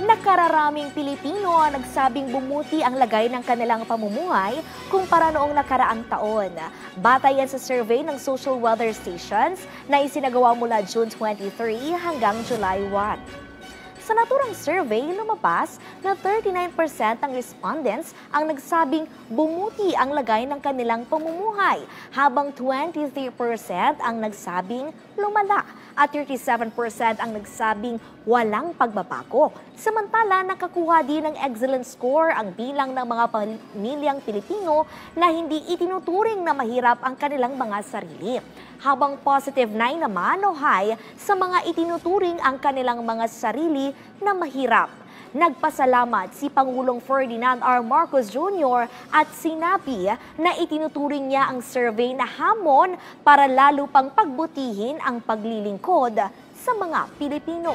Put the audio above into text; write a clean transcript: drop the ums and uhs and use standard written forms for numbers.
Nakararaming Pilipino ang nagsabing bumuti ang lagay ng kanilang pamumuhay kumpara noong nakaraang taon. Batay yan sa survey ng Social Weather Stations na isinagawa mula June 23 hanggang July 1. Sa naturang survey, lumabas na 39% ng respondents ang nagsabing bumuti ang lagay ng kanilang pamumuhay, habang 23% ang nagsabing lumala at 37% ang nagsabing walang pagbabago. Samantala, nakakuha din ng excellent score ang bilang ng mga pamilyang Pilipino na hindi itinuturing na mahirap ang kanilang mga sarili. Habang positive 9 naman o high sa mga itinuturing ang kanilang mga sarili na mahirap. Nagpasalamat si Pangulong Ferdinand R. Marcos Jr. at sinabi na itinuturing niya ang survey na hamon para lalo pang pagbutihin ang paglilingkod sa mga Pilipino.